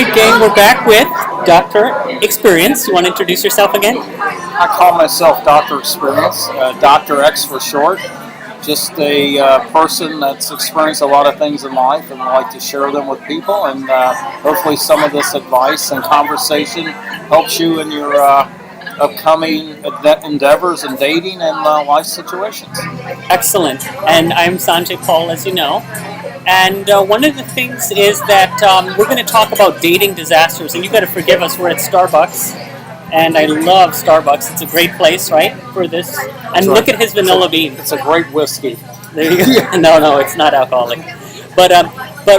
right, gang, we're back with Dr. Experience. You want to introduce yourself again? I call myself Dr. Experience, Dr. X for short. Just a person that's experienced a lot of things in life and would like to share them with people. And hopefully, some of this advice and conversation helps you in your upcoming endeavors in dating and life situations. Excellent. And I'm Sanjay Paul, as you know. And one of the things is that we're going to talk about dating disasters. And you got to forgive us, we're at Starbucks. And I love Starbucks. It's a great place, right, for this. And look at his vanilla bean. It's a great whiskey. There you go. No, it's not alcoholic. But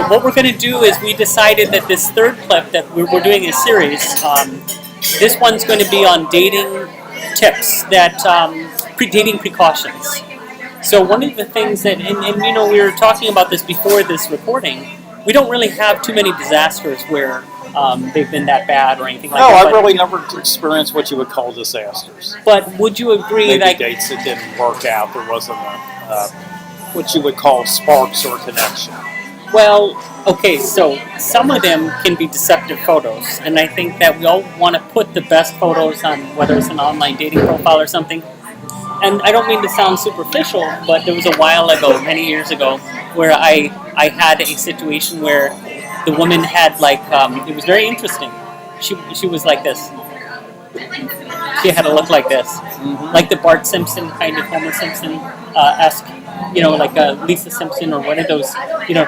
what we're going to do is we decided that this third clip that we're doing a series, this one's going to be on dating tips, that dating precautions. So one of the things that, and you know, we were talking about this before this recording, we don't really have too many disasters where they've been that bad or anything like that. No, I really never experienced what you would call disasters. But would you agree Maybe that dates that didn't work out, there wasn't what you would call sparks or connection? well, okay, so some of them can be deceptive photos, and I think that we all want to put the best photos on, whether it's an online dating profile or something. And I don't mean to sound superficial, but there was a while ago, many years ago, where I had a situation where the woman had it was very interesting. She was like this. She had a look like this, like the Bart Simpson kind of Homer Simpson esque, like Lisa Simpson or one of those,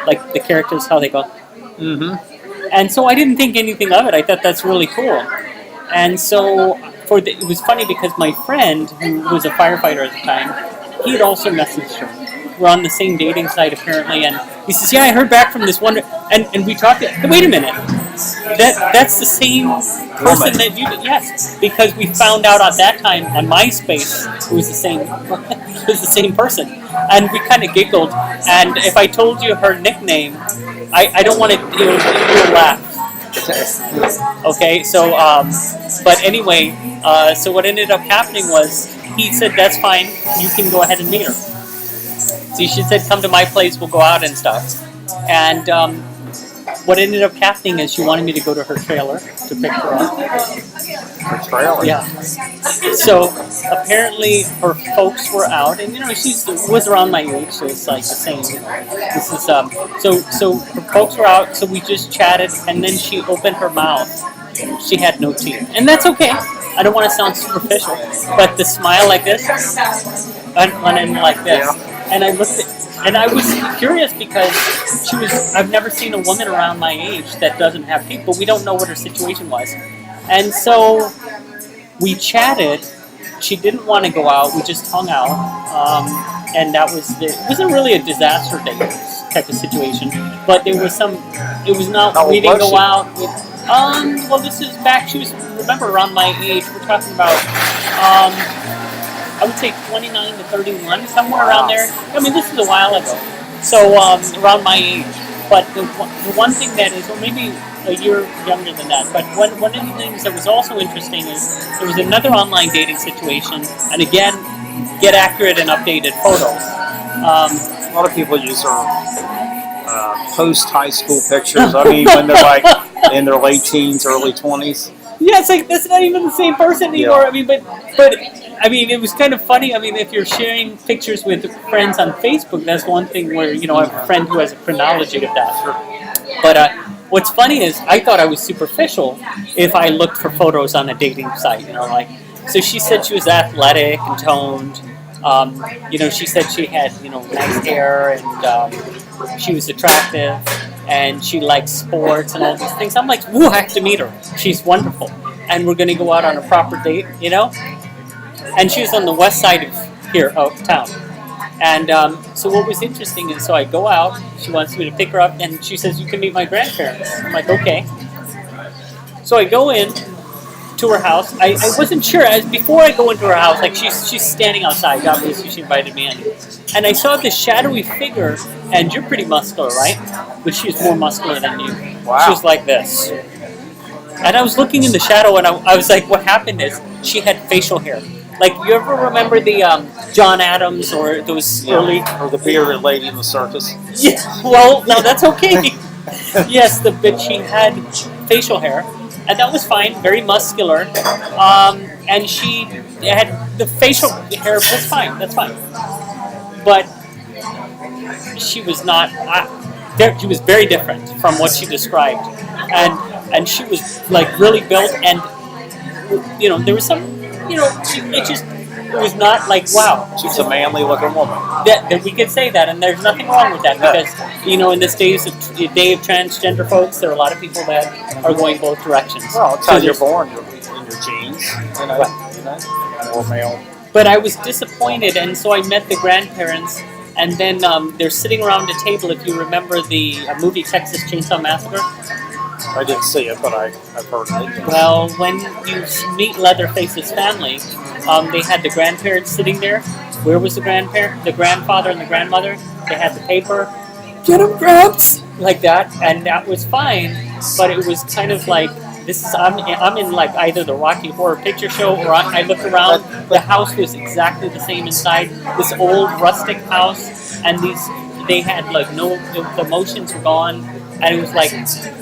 like the characters how they go. And so I didn't think anything of it. I thought that's really cool. And so it was funny because my friend, who was a firefighter at the time, he had also messaged her. We're on the same dating site apparently, and he says, "Yeah, I heard back from this one," and we talked. Wait a minute, that's the same person that you did. Yes, because we found out at that time on MySpace it was the same. It was the same person, and we kind of giggled. And if I told you her nickname, I don't want to. You'll laugh. Okay, so but anyway, so what ended up happening was he said, "That's fine, you can go ahead and meet her." So she said, "Come to my place, we'll go out and stuff." And what ended up happening is she wanted me to go to her trailer to pick her up. Her trailer? Yeah. So apparently her folks were out, and she was around my age, so it's like the same. This is so her folks were out, so we just chatted, and then she opened her mouth. She had no teeth, and that's okay. I don't want to sound superficial, but the smile like this, and like this. Yeah. And I looked at, and I was curious because I've never seen a woman around my age that doesn't have teeth, but we don't know what her situation was. And so we chatted. She didn't want to go out. We just hung out. And that was it wasn't really a disaster date type of situation, but there was it was not, we didn't go out with, well, this is back, she was, remember, around my age. We're talking about, I would say 29 to 31, somewhere around there. I mean, this is a while ago. So, around my age. But the one thing that is, or maybe a year younger than that, but one of the things that was also interesting is there was another online dating situation, and again, get accurate and updated photos. A lot of people use their post-high school pictures. I mean, when they're like in their late teens, early 20s. Yeah, it's like, that's not even the same person anymore. Yeah. I mean, but I mean, it was kind of funny. I mean, if you're sharing pictures with friends on Facebook, that's one thing where, I have a friend who has a chronology of that. But what's funny is I thought I was superficial if I looked for photos on a dating site, so she said she was athletic and toned. She said she had, nice hair, and she was attractive, and she liked sports and all these things. I'm like, woo, I have to meet her. She's wonderful. And we're going to go out on a proper date, And she was on the west side of town. And so what was interesting is, so I go out, she wants me to pick her up, and she says, "You can meet my grandparents." I'm like, okay. So I go in to her house. I wasn't sure. Before I go into her house, like she's standing outside. Obviously, she invited me in. And I saw this shadowy figure, and you're pretty muscular, right? But she's more muscular than you. Wow. She was like this. And I was looking in the shadow, and I was like, what happened is she had facial hair. Like, you ever remember the John Adams or those early... Or the bearded lady in the circus. Yeah, well, no, that's okay. Yes, but she had facial hair, and that was fine, very muscular. And she had the facial hair was fine. That's fine, but she was not. She was very different from what she described, and she was like really built, and there was some, it was not like wow. She's a manly looking woman. That we could say that, and there's nothing wrong with that because in this day of transgender folks, there are a lot of people that are going both directions. Well, it's how you're born, in your genes, or male. But I was disappointed, and so I met the grandparents, and then they're sitting around a table. If you remember the movie Texas Chainsaw Massacre. I didn't see it, but I've heard of it. Well, when you meet Leatherface's family, they had the grandparents sitting there. Where was the grandparent? The grandfather and the grandmother. They had the paper. Get them, Gramps! Like that, and that was fine. But it was kind of like I'm in like either the Rocky Horror Picture Show, or I look around. The house was exactly the same inside. This old rustic house, and they had like the emotions were gone. And it was like,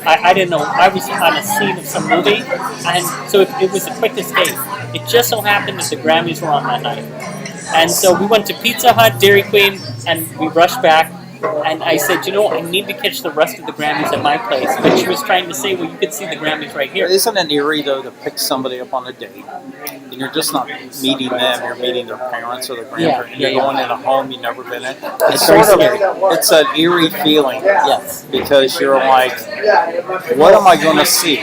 I didn't know, I was on a scene of some movie, and so it was the quickest date. It just so happened that the Grammys were on that night. And so we went to Pizza Hut, Dairy Queen, and we rushed back, and I said, I need to catch the rest of the Grammys at my place. But she was trying to say, well, you could see the Grammys right here. Isn't it eerie, though, to pick somebody up on a date, and you're just not meeting them, you're meeting their parents or their grandparents, and you're going in a home you've never been in? It's sort of, it's an eerie feeling. Yes. Because you're like, what am I going to see?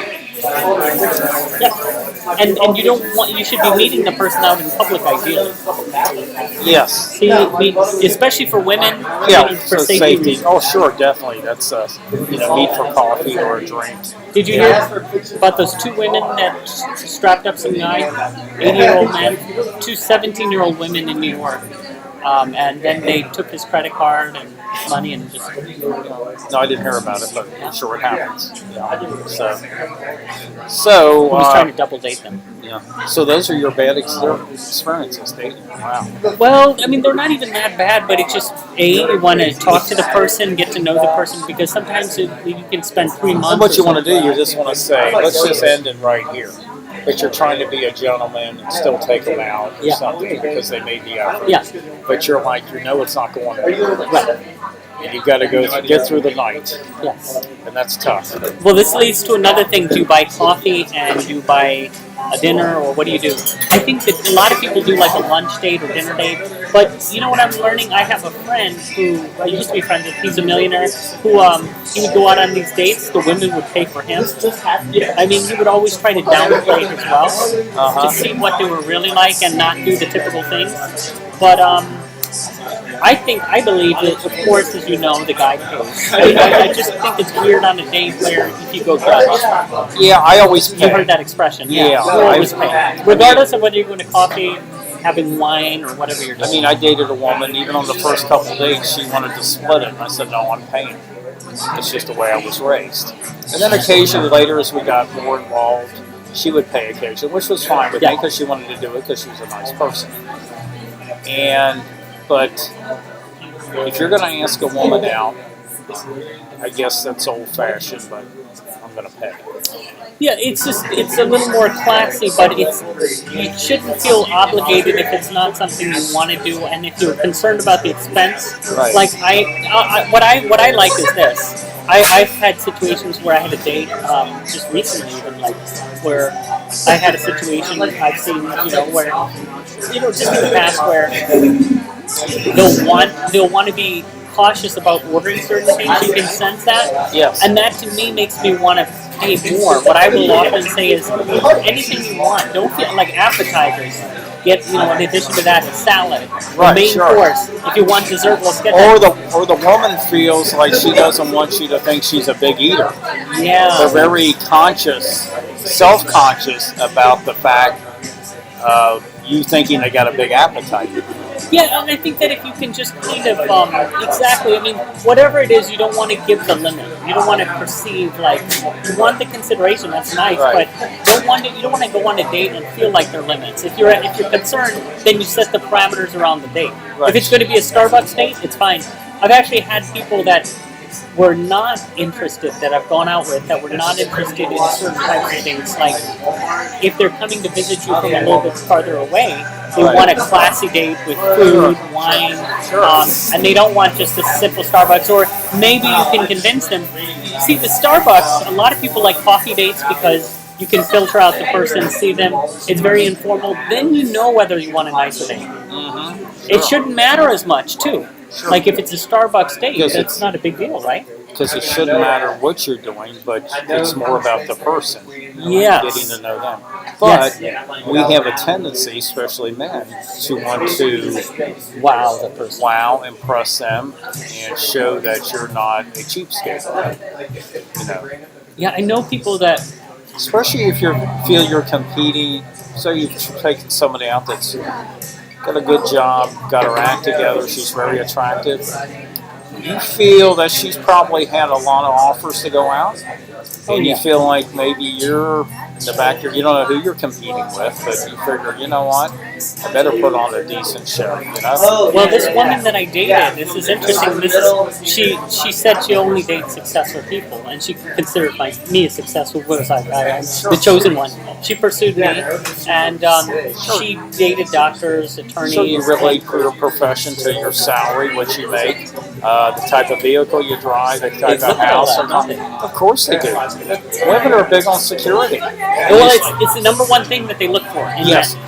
Yeah. And you should be meeting the person out in public, ideally. Yes. See, especially for women. Yeah, for so safety. Oh, sure, definitely. That's meet for coffee or a drink. Did you hear about those two women that strapped up some guy, 80-year-old man, two 17-year-old women in New York, and then they took his credit card and money and just. No, I didn't hear about it, but I'm sure it happens. So he was trying to double date them. Yeah. So those are your bad experiences dating. Wow. Well, I mean, they're not even that bad, but it's just you want to talk to the person, get to know the person, because sometimes you can spend 3 months. And what you want to do, you just want to say, let's just end it right here. But you're trying to be a gentleman and still take them out or something because they made the effort. Yeah. But you're like, it's not going to right. And you've got to get through the night. Yes. And that's tough. Well, this leads to another thing. Do you buy coffee and you buy a dinner, or what do you do? I think that a lot of people do like a lunch date or dinner date. But you know what I'm learning? I have a friend who I used to be friends with. He's a millionaire who he would go out on these dates. The women would pay for him. I mean, he would always try to downplay his wealth to see what they were really like and not do the typical things. But I believe that, of course, as you know, the guy pays. I just think it's weird on a date where if you go Dutch. Yeah, I always pay. You heard that expression. Yeah. You always pay. Regardless of whether you're going to coffee, having wine, or whatever you're doing. I mean, I dated a woman, even on the first couple of dates, she wanted to split it. And I said, no, I'm paying. It's just the way I was raised. And then occasionally later, as we got more involved, she would pay occasionally, which was fine with me because she wanted to do it because she was a nice person. But if you're going to ask a woman out, I guess that's old-fashioned, but I'm going to pay. Yeah, it's a little more classy, but you shouldn't feel obligated if it's not something you want to do, and if you're concerned about the expense. Right. Like what I like is this. I've had situations where I had a date just recently, even like where I had a situation I've seen, where just in the past where they'll want to be cautious about ordering certain things. You can sense that. Yes. And that to me makes me want to pay more. What I will often say is anything you want. Don't feel like appetizers. Get in addition to that, a salad, the main course. If you want dessert, let's get that. Or the woman feels like she doesn't want you to think she's a big eater. Yeah. They're very self-conscious about the fact of you thinking they got a big appetite. Yeah, and I think that if you can just kind of, exactly, I mean, whatever it is, you don't want to give the limit. You don't want to perceive, you want the consideration, that's nice, right. But you don't want to go on a date and feel like there are limits. If you're concerned, then you set the parameters around the date. Right. If it's going to be a Starbucks date, it's fine. I've actually had people that were not interested, that I've gone out with, that were not interested in certain types of things. Like if they're coming to visit you from a little bit farther away, they want a classy date with food, wine, and they don't want just a simple Starbucks. Or maybe you can convince them. See, the Starbucks, a lot of people like coffee dates because you can filter out the person, see them. It's very informal. Then you know whether you want a nicer date. It shouldn't matter as much, too. Like if it's a Starbucks date, it's not a big deal, right? Because it shouldn't matter what you're doing, but it's more about the person. Getting to know them. But we have a tendency, especially men, to want to wow the person, impress them, and show that you're not a cheapskate. You know. Yeah, I know people that, especially if you feel you're competing. So you've taken somebody out that's got a good job, got her act together, she's very attractive. You feel that she's probably had a lot of offers to go out, and you feel like maybe you're in the back, you don't know who you're competing with, but you figure, you know what, I better put on a decent show, you know? Well, this woman that I dated, this is interesting. She said she only dates successful people, and she considered me a successful. I'm the chosen one. She pursued me, and she dated doctors, attorneys. So you relate your profession to your salary, what you make, the type of vehicle you drive, the type of house. Of course they do. Women are big on security. Well, it's the number one thing that they look for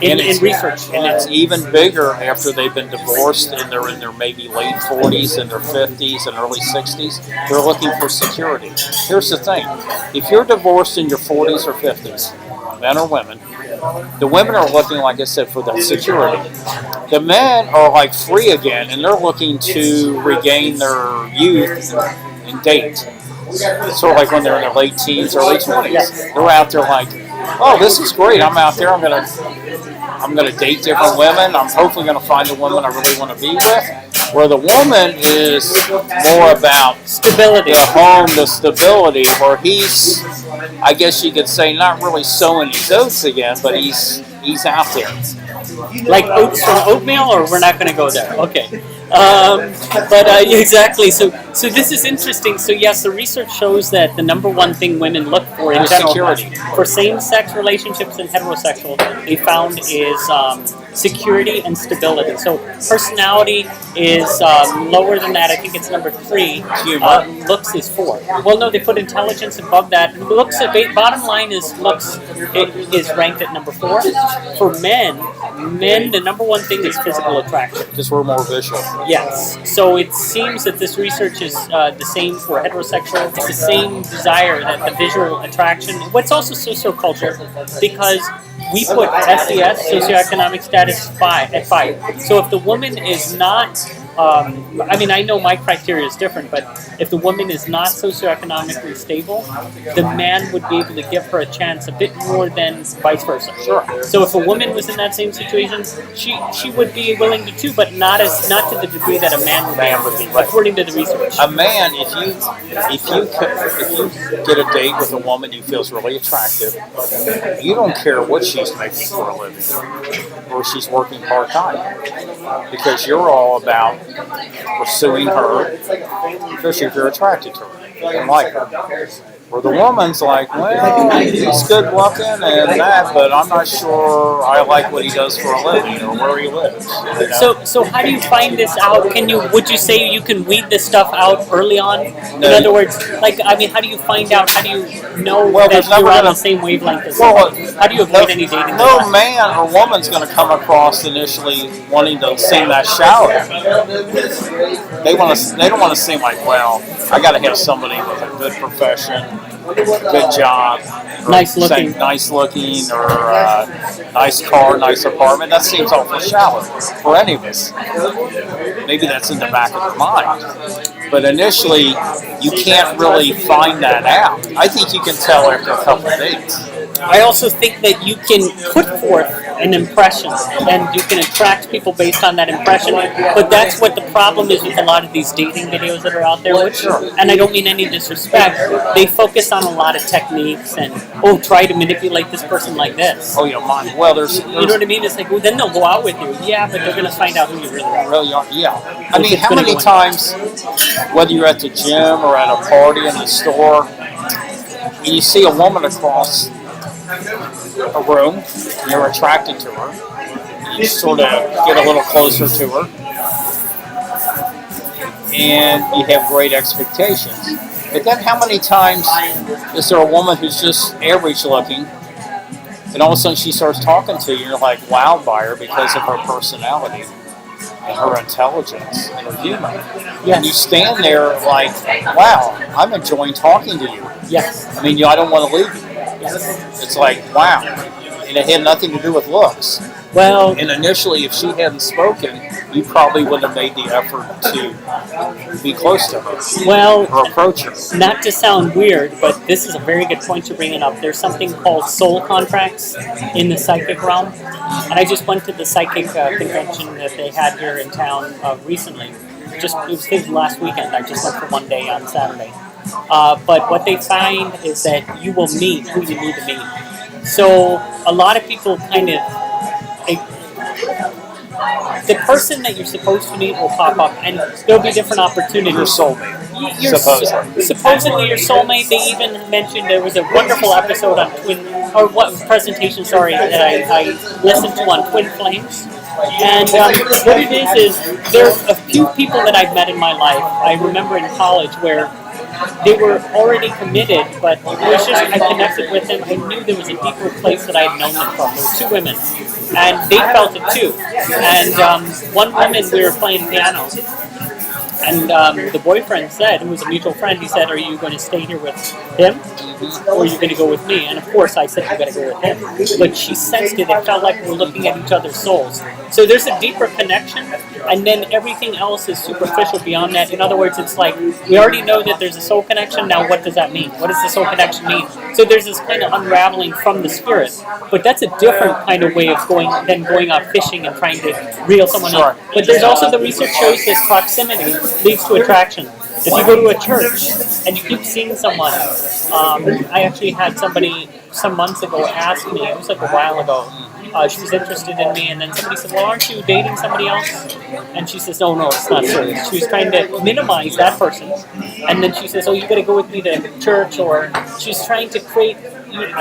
in research. And it's even bigger after they've been divorced and they're in their maybe late 40s and their 50s and early 60s. They're looking for security. Here's the thing. If you're divorced in your 40s or 50s, men or women, the women are looking, like I said, for that security. The men are like free again, and they're looking to regain their youth and date. Sort of like when they're in their late teens, early 20s. They're out there like, oh, this is great. I'm out there. I'm gonna date different women. I'm hopefully gonna find the woman I really want to be with. Where the woman is more about stability, the home, the stability. Where he's, I guess you could say, not really sowing his oats again, but he's out there. Like oats from oatmeal, or we're not going to go there. Okay. Exactly. So this is interesting. So yes, the research shows that the number one thing women look for in general, security. For same-sex relationships and heterosexual, they found is security and stability. So personality is lower than that. I think it's number 3. Looks is 4. Well, no, they put intelligence above that. Looks, bottom line is looks is ranked at number 4. For men, the number one thing is physical attraction. Because we're more visual. Yes. So it seems that this research is the same for heterosexual. It's the same desire, that the visual attraction. What's also sociocultural, because we put SES, socioeconomic status, at 5. So if the woman is not, I know my criteria is different, but if the woman is not socioeconomically stable, the man would be able to give her a chance a bit more than vice versa. Sure. So if a woman was in that same situation, she would be willing to too, but not to the degree that a man would be, right. According to the research. A man, if you get a date with a woman you feel is really attractive, you don't care what she's making for a living, or she's working part-time, because you're all about pursuing her, especially if you're attracted to her and like her. Where the woman's like, well, he's good looking and that, but I'm not sure I like what he does for a living or where he lives. You know? So how do you find this out? Would you say you can weed this stuff out early on? In other words, how do you find out? How do you know that you're on the same wavelength as someone? How do you avoid any dating? No man or woman's going to come across initially wanting to sing that shower. They don't want to sing like, well, I got to have somebody with a good profession, good job, nice looking, or nice car, nice apartment. That seems awful shallow for any of us. Maybe that's in the back of their mind. But initially, you can't really find that out. I think you can tell after a couple of dates. I also think that you can put forth an impression, and you can attract people based on that impression. But that's what the problem is with a lot of these dating videos that are out there. And I don't mean any disrespect. They focus on a lot of techniques and try to manipulate this person like this. Oh yeah, mine. Well, there's you know what I mean? It's like, well, then they'll go out with you. Yeah, but they're going to find out who you really are. Really are. Yeah. I mean, how many times whether you're at the gym or at a party in the store, and you see a woman across a room, and you're attracted to her, you sort of get a little closer to her, and you have great expectations. But then how many times is there a woman who's just average looking, and all of a sudden she starts talking to you, and you're like wowed by her because of her personality and her intelligence and her humor. Yes. And you stand there like, wow, I'm enjoying talking to you. Yes. I mean, I don't want to leave you. Yes. It's like, wow. And it had nothing to do with looks. Well, And initially, if she hadn't spoken, you probably wouldn't have made the effort to be close to her well, or approach her. not to sound weird, but this is a very good point you're bringing up. There's something called soul contracts in the psychic realm. And I just went to the psychic convention that they had here in town recently. It was last weekend. I just went for one day on Saturday. But what they find is that you will meet who you need to meet. So a lot of people kind of... the person that you're supposed to meet will pop up, and there'll be different opportunities. Your soulmate. Supposedly your soulmate. They even mentioned there was a wonderful episode on presentation, that I listened to on twin flames. And what it is there's a few people that I've met in my life. I remember in college where they were already committed, but it was just, I connected with them. I knew there was a deeper place that I had known them from. There were two women, and they felt it too. And one woman, we were playing piano, and the boyfriend said, who was a mutual friend, he said, "Are you going to stay here with him, or are you going to go with me?" And of course I said, "You got to go with him." But she sensed it. It felt like we were looking at each other's souls. So there's a deeper connection, and then everything else is superficial beyond that. In other words, it's like, we already know that there's a soul connection. Now what does that mean? What does the soul connection mean? So there's this kind of unraveling from the spirit. But that's a different kind of way of going out fishing and trying to reel someone in. But there's also, the research shows this proximity leads to attraction. If you go to a church and you keep seeing someone, I actually had somebody some months ago ask me, it was like a while ago, she was interested in me, and then somebody said, "Well, aren't you dating somebody else?" And she says, "No, it's not serious." She was trying to minimize that person, and then she says, "Oh, you got to go with me to church," or she's trying to create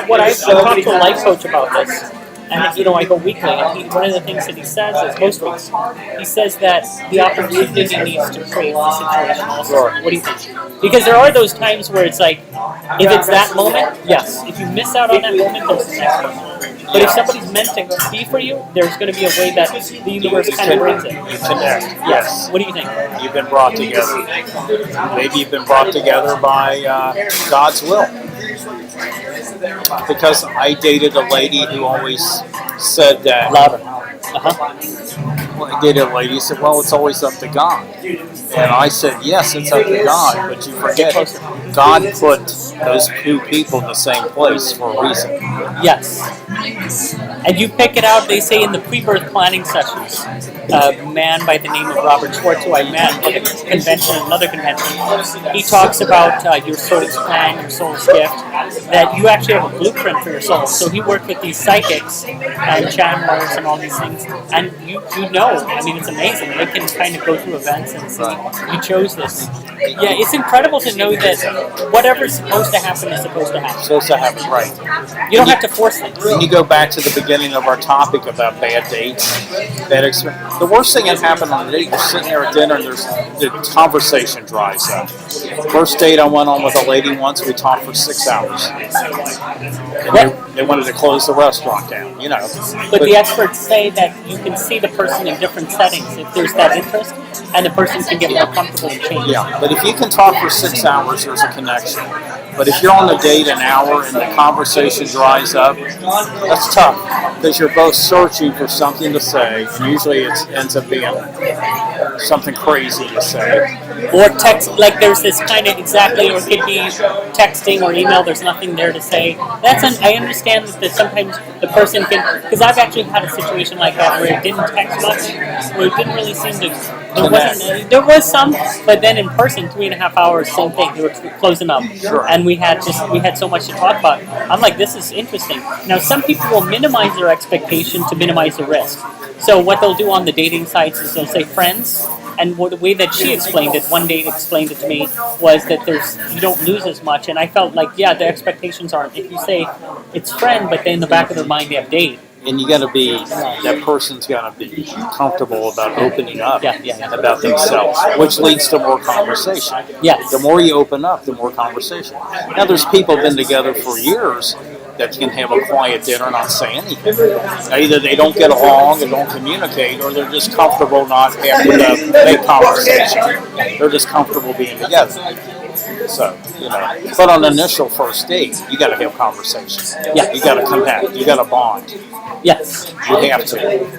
what I talked to a life coach about this. And I go weekly, and one of the things that he says is, most weeks, he says that the opportunity needs to create the situation also. What do you think? Because there are those times where it's like, if it's that moment, yes. If you miss out on that moment, there's the next moment. But if somebody's meant to be for you, there's going to be a way that the universe kind of brings it. You connect. Yes. What do you think? You've been brought together. Maybe you've been brought together by God's will. Because I dated a lady who always said that. Louder. Well, I dated a lady who said, "Well, it's always up to God." And I said, "Yes, it's up to God, but you forget God put those two people in the same place for a reason." Yes. And you pick it out, they say, in the pre-birth planning sessions. A man by the name of Robert Schwartz, who I met at a convention, another convention, he talks about your soul's plan, your soul's gift, that you actually have a blueprint for your soul. So he worked with these psychics and channelers and all these things, and you know, I mean, it's amazing. They can kind of go through events and see, you chose this. Yeah, it's incredible to know that whatever's supposed to happen is supposed to happen. Supposed to happen, right. You don't have to force things. When you go back to the beginning of our topic about bad dates, bad experience, the worst thing that happened on a date, you're sitting there at dinner and the conversation dries up. First date I went on with a lady once, we talked for 6 hours. And they wanted to close the restaurant down, But the experts say that you can see the person in different settings if there's that interest, and the person can get more comfortable and change. Yeah, but if you can talk for 6 hours, there's a connection. But if you're on a date an hour and the conversation dries up, that's tough, because you're both searching for something to say, and usually it ends up being something crazy to say. Or text, like there's this kind of exactly, or it could be texting or email, there's nothing there to say. I understand that sometimes the person can, because I've actually had a situation like that where it didn't text much, where it didn't really seem to, there was some, but then in person, 3.5 hours, same thing, they were closing up. Sure. And we had so much to talk about. I'm like, this is interesting. Now, some people will minimize their expectation to minimize the risk. So what they'll do on the dating sites is they'll say friends, And the way that she explained it, one date explained it to me, was that you don't lose as much. And I felt like, yeah, the expectations aren't. If you say it's friend, but then in the back of their mind they have date. And you got to be, that person's got to be comfortable about opening up about themselves, which leads to more conversation. Yes. The more you open up, the more conversation. Now, there's people who've been together for years that can have a quiet dinner and not say anything. Now, either they don't get along and don't communicate, or they're just comfortable not having to make conversation. They're just comfortable being together. So, but on the initial first date, you got to have conversation. Yeah. You got to connect. You got to bond. Yes. You have to.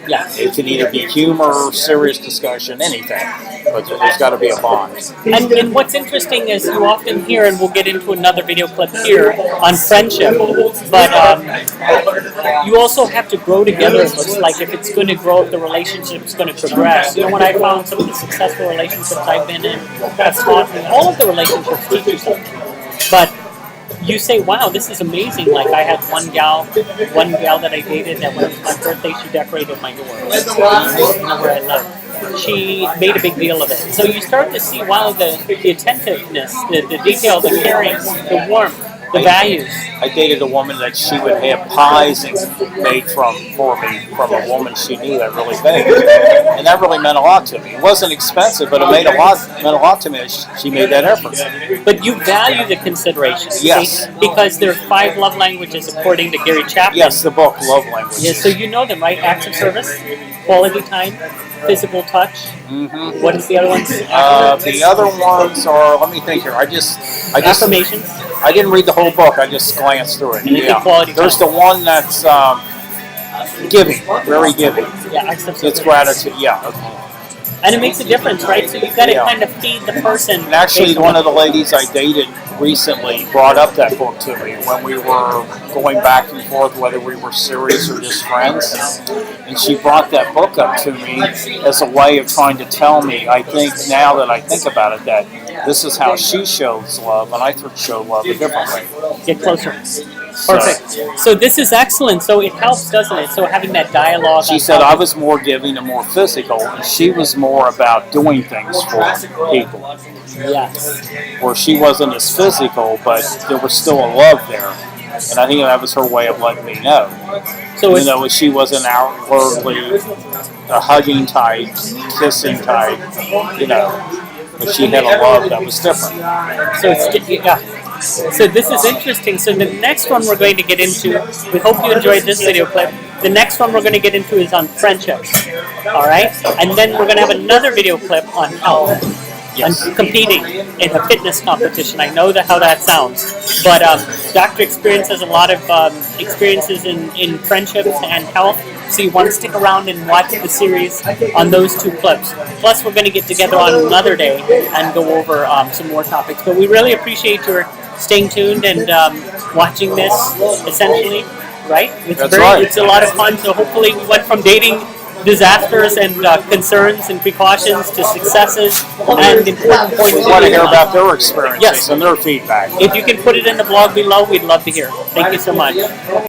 Yes. It can either be humor, serious discussion, anything, but there's got to be a bond. And what's interesting is you often hear, and we'll get into another video clip here on friendship, but you also have to grow together. It looks like if it's going to grow, if the relationship's going to progress. What I found, some of the successful relationships I've been in have taught me, all of the relationships teach you something. But you say, wow, this is amazing. Like, I had one gal that I dated that when it was my birthday, she decorated my door. Where I live. She made a big deal of it. So you start to see, wow, the attentiveness, the detail, the caring, the warmth, the values. I dated a woman that she would have pies made for me from a woman she knew that really baked, and that really meant a lot to me. It wasn't expensive, but it meant a lot to me. She made that effort. But you value the consideration, yes, see? Because there are 5 love languages according to Gary Chapman. Yes, the book Love Languages. Yeah, so you know them, right? Acts of service, quality time, physical touch. Mm-hmm. What is the other ones? The other ones are, let me think here. I just affirmations. I didn't read the whole book. I just glanced through it. Yeah. Quality There's time. the one that's giving, very giving. Yeah, acts of service. It's gratitude. Yeah. Okay. And it makes a difference, right? So you've got to kind of feed the person. And actually, one of the ladies I dated recently brought up that book to me when we were going back and forth whether we were serious or just friends. And she brought that book up to me as a way of trying to tell me, I think now that I think about it, that this is how she shows love, and I show love a different way. Get closer. Perfect. So this is excellent. So it helps, doesn't it? So having that dialogue. She said I was more giving and more physical, and she was more about doing things for people. Yes. Where she wasn't as physical, but there was still a love there. And I think that was her way of letting me know. So even though she wasn't outwardly a hugging type, kissing type, but she had a love that was different. So So this is interesting. So the next one we're going to get into, we hope you enjoyed this video clip. The next one we're going to get into is on friendships. All right? And then we're going to have another video clip on health. Yes. On competing in a fitness competition. I know how that sounds. But Dr. Experience has a lot of experiences in friendships and health. So you want to stick around and watch the series on those 2 clips. Plus, we're going to get together on another day and go over some more topics. But we really appreciate your staying tuned and watching this, essentially, right? That's right. It's a lot of fun. So hopefully we went from dating disasters and concerns and precautions to successes and important points. We want to hear about their experiences and their feedback. If you can put it in the blog below, we'd love to hear. Thank you so much.